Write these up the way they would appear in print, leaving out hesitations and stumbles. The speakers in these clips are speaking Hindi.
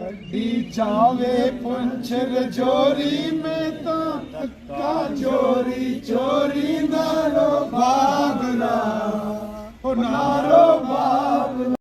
गड्डी जावे पुंछ रजौरी में तो धक्का चोरी चोरी नारो भागना ओ नारो भागना।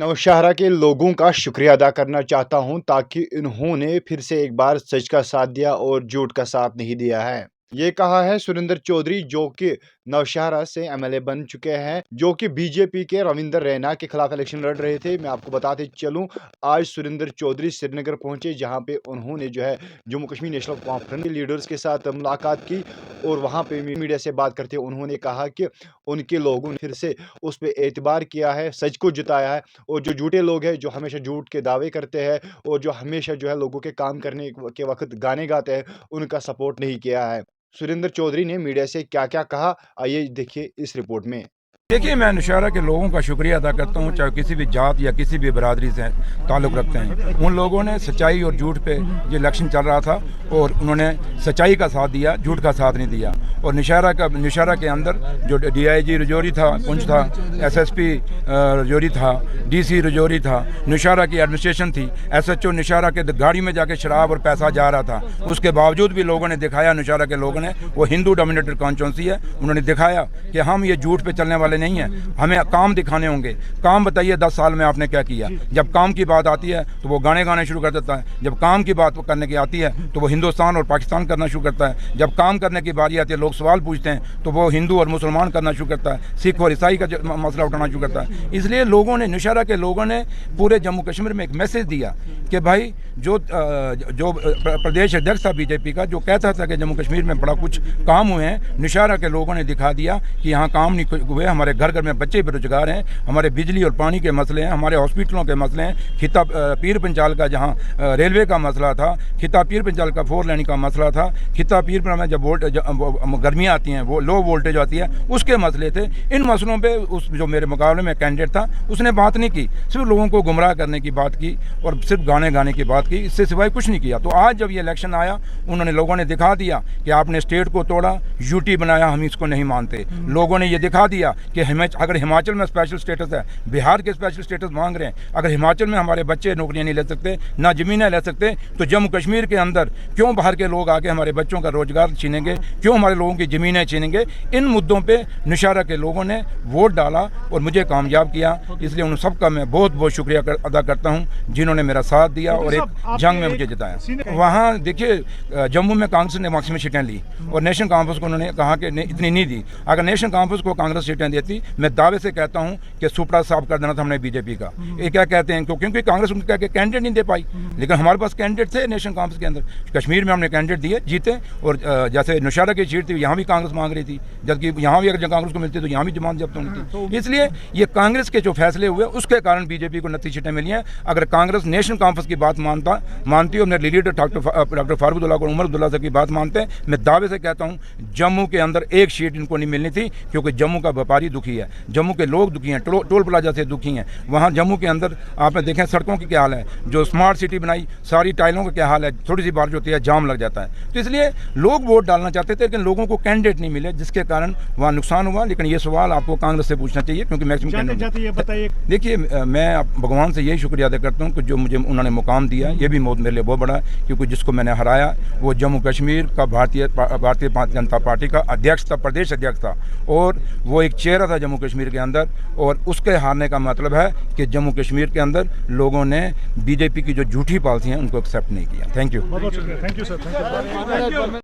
नौशहरा के लोगों का शुक्रिया अदा करना चाहता हूं ताकि इन्होंने फिर से एक बार सच का साथ दिया और झूठ का साथ नहीं दिया है। ये कहा है सुरेंद्र चौधरी, जो कि नौशहरा से एमएलए बन चुके हैं, जो कि बीजेपी के रविंद्र रैना के खिलाफ इलेक्शन लड़ रहे थे। मैं आपको बताते चलूं, आज सुरेंद्र चौधरी श्रीनगर पहुंचे, जहां पे उन्होंने जो है जम्मू कश्मीर नेशनल कॉन्फ्रेंस के लीडर्स के साथ मुलाकात की और वहां पे मीडिया से बात करते उन्होंने कहा कि उनके लोगों ने फिर से उस पर एतबार किया है, सच को जिताया है, और जो झूठे लोग हैं, जो हमेशा झूठ के दावे करते हैं और जो हमेशा जो है लोगों के काम करने के वक्त गाने गाते हैं, उनका सपोर्ट नहीं किया है। सुरेंद्र चौधरी ने मीडिया से क्या क्या कहा, आइए देखिए इस रिपोर्ट में। देखिए, मैं नौशहरा के लोगों का शुक्रिया अदा करता हूं, चाहे किसी भी जात या किसी भी बरादरी से ताल्लुक़ रखते हैं। उन लोगों ने सच्चाई और झूठ पे ये इलेक्शन चल रहा था और उन्होंने सच्चाई का साथ दिया, झूठ का साथ नहीं दिया। और नौशहरा के अंदर जो DIG रजौरी था, पुंछ था, SSP रजौरी था, DC रजौरी था, नौशहरा की एडमिनिस्ट्रेशन थी, SHO नौशहरा के गाड़ी में जाके शराब और पैसा जा रहा था। उसके बावजूद भी लोगों ने दिखाया, नौशहरा के लोगों ने, वो हिंदू डोमिनेटेड कॉन्स्टिट्यूंसी है, उन्होंने दिखाया कि हम ये झूठ पे चलने वाले नहीं है, हमें काम दिखाने होंगे। काम बताइए 10 साल में आपने क्या किया। जब काम की बात आती है तो वो गाने गाने शुरू कर देता है, जब काम की बात करने की आती है तो वो हिंदुस्तान और पाकिस्तान करना शुरू करता है, जब काम करने की बारी आती है, लोग सवाल पूछते हैं, तो वो हिंदू और मुसलमान करना शुरू करता है, सिख और ईसाई का मसला उठाना शुरू करता है। इसलिए लोगों ने, नौशहरा के लोगों ने पूरे जम्मू कश्मीर में एक मैसेज दिया कि भाई जो प्रदेश अध्यक्ष था बीजेपी का, जो कहता था कि जम्मू कश्मीर में बड़ा कुछ काम हुए हैं, नौशहरा के लोगों ने दिखा दिया कि यहाँ काम नहीं हुए, हमारे घर घर में बच्चे बेरोजगार हैं, हमारे बिजली और पानी के मसले हैं, हमारे हॉस्पिटलों के मसले हैं, खिता पीर पंचाल का जहाँ रेलवे का मसला था, खिता पीर पंचाल का 4 लेन का मसला था, खिता पीर पर में जब गर्मियाँ आती हैं, वो लो वोल्टेज आती है, उसके मसले थे। इन मसलों पे उस जो मेरे मुकाबले में कैंडिडेट था उसने बात नहीं की, सिर्फ लोगों को गुमराह करने की बात की और सिर्फ गाने गाने की बात की, इससे सिवाय कुछ नहीं किया। तो आज जब ये इलेक्शन आया, उन्होंने लोगों ने दिखा दिया कि आपने स्टेट को तोड़ा, यूटी बनाया, हम इसको नहीं मानते। लोगों ने ये दिखा दिया कि अगर हिमाचल में स्पेशल स्टेटस है, बिहार के स्पेशल स्टेटस मांग रहे हैं, अगर हिमाचल में हमारे बच्चे नौकरियां नहीं ले सकते, ना ज़मीनें ले सकते, तो जम्मू कश्मीर के अंदर क्यों बाहर के लोग आके हमारे बच्चों का रोजगार छीनेंगे, क्यों हमारे लोगों की ज़मीनें छीनेंगे। इन मुद्दों पे नौशहरा के लोगों ने वोट डाला और मुझे कामयाब किया। इसलिए उन सबका मैं बहुत बहुत शुक्रिया अदा करता हूँ जिन्होंने मेरा साथ दिया और एक जंग में मुझे जिताया। वहाँ देखिए, जम्मू में कांग्रेस ने मैक्सिमम सीटें ली और नेशनल कॉन्फ्रेंस को उन्होंने कहा कि इतनी नहीं दी। अगर नेशनल कॉन्फ्रेंस को कांग्रेस सीटें देती, मैं दावे से कहता हूं कि सुपड़ा साफ कर देना था हमने बीजेपी का। ये क्या कहते हैं, क्योंकि कांग्रेस उनको कह के कैंडिडेट नहीं दे पाई, लेकिन हमारे पास कैंडिडेट थे नेशनल कॉन्फ्रेंस के अंदर। कश्मीर में हमने कैंडिडेट दिए, जीते। और जैसे नौशहरा की सीट थी, यहाँ भी कांग्रेस मांग रही थी, जबकि यहाँ भी अगर कांग्रेस को मिलती तो यहाँ भी जमानत जब्त होनी थी। इसलिए ये कांग्रेस के जो फैसले हुए उसके कारण बीजेपी को 29 सीटें मिली हैं। अगर कांग्रेस नेशनल कॉन्फ्रेंस की बात मानती और मेरे लीडर डॉक्टर फारूक और उमर अब्दुल्ला साहब की बात मानते, मैं दावे से कहता हूँ जम्मू के अंदर एक सीट इनको नहीं मिलनी थी, क्योंकि जम्मू का व्यापारी दुखी है, जम्मू के लोग दुखी हैं, टोल प्लाजा से दुखी हैं। वहाँ जम्मू के अंदर आपने देखें सड़कों की क्या हाल है, जो स्मार्ट सिटी बनाई, सारी टाइलों का क्या हाल है, थोड़ी सी बारिश होती है जाम लग जाता है। तो इसलिए लोग वोट डालना चाहते थे, लेकिन लोगों को कैंडिडेट नहीं मिले, जिसके कारण वहाँ नुकसान हुआ। लेकिन ये सवाल आपको कांग्रेस से पूछना चाहिए, क्योंकि मैक्सिमम देखिए, मैं भगवान से यही शुक्रिया अदा करता हूँ कि जो मुझे उन्होंने मुकाम दिया, ये भी मेरे लिए बहुत बड़ा है, क्योंकि जिसको मैंने हराया वो जम्मू कश्मीर का भारतीय जनता पार्टी का अध्यक्ष था, प्रदेश अध्यक्ष था, और वो एक चेहरा था जम्मू कश्मीर के अंदर। और उसके हारने का मतलब है कि जम्मू कश्मीर के अंदर लोगों ने बीजेपी की जो झूठी पॉलिसी है उनको एक्सेप्ट नहीं किया। Thank you. बहुत शुक्रिया। Thank you sir.